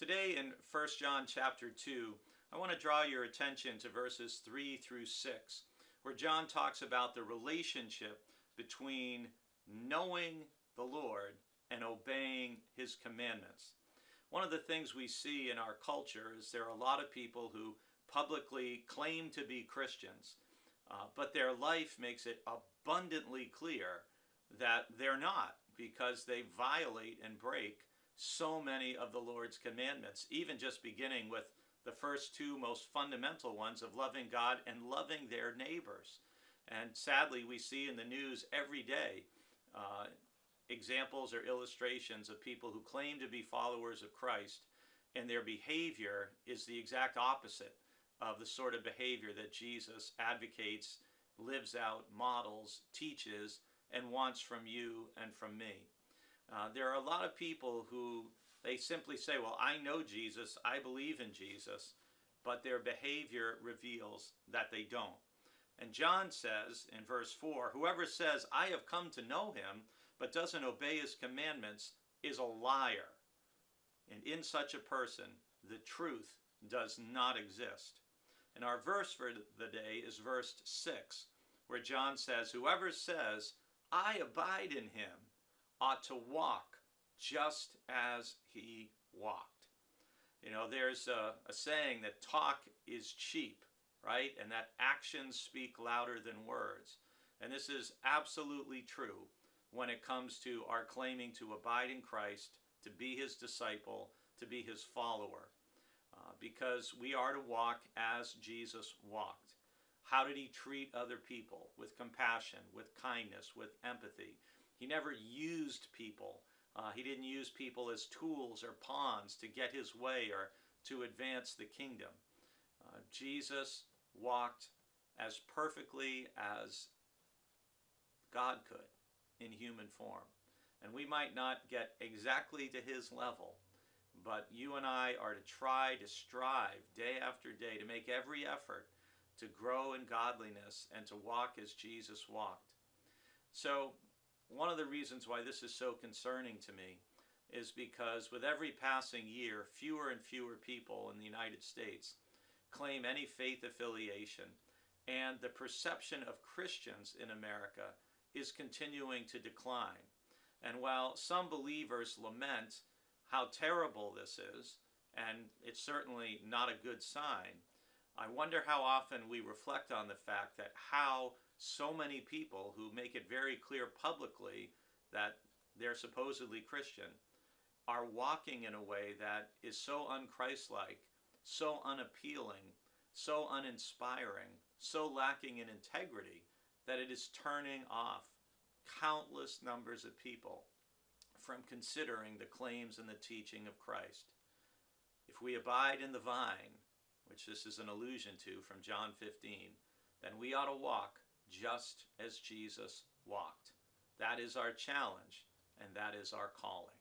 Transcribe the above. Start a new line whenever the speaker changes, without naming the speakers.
Today in 1 John chapter 2, I want to draw your attention to verses 3 through 6, where John talks about the relationship between knowing the Lord and obeying his commandments. One of the things we see in our culture is there are a lot of people who publicly claim to be Christians, but their life makes it abundantly clear that they're not, because they violate and break so many of the Lord's commandments, even just beginning with the first two most fundamental ones of loving God and loving their neighbors. And sadly, we see in the news every day examples or illustrations of people who claim to be followers of Christ, and their behavior is the exact opposite of the sort of behavior that Jesus advocates, lives out, models, teaches, and wants from you and from me. There are a lot of people who they simply say, well, I know Jesus, I believe in Jesus, but their behavior reveals that they don't. And John says in verse 4, whoever says, I have come to know him, but doesn't obey his commandments is a liar. And in such a person, the truth does not exist. And our verse for the day is verse 6, where John says, whoever says, I abide in him, ought to walk just as he walked. You know, there's a saying that talk is cheap, right? And that actions speak louder than words. And this is absolutely true when it comes to our claiming to abide in Christ, to be his disciple, to be his follower. Because we are to walk as Jesus walked. How did he treat other people? With compassion, with kindness, with empathy. He never used people. He didn't use people as tools or pawns to get his way or to advance the kingdom. Jesus walked as perfectly as God could in human form. And we might not get exactly to his level, but you and I are to try to strive day after day to make every effort to grow in godliness and to walk as Jesus walked. So one of the reasons why this is so concerning to me is because with every passing year, fewer and fewer people in the United States claim any faith affiliation, and the perception of Christians in America is continuing to decline. And while some believers lament how terrible this is, and it's certainly not a good sign, I wonder how often we reflect on the fact that how so many people who make it very clear publicly that they're supposedly Christian are walking in a way that is so un-Christ-like, so unappealing, so uninspiring, so lacking in integrity that it is turning off countless numbers of people from considering the claims and the teaching of Christ. If we abide in the vine, which this is an allusion to from John 15, then we ought to walk just as Jesus walked. That is our challenge, and that is our calling.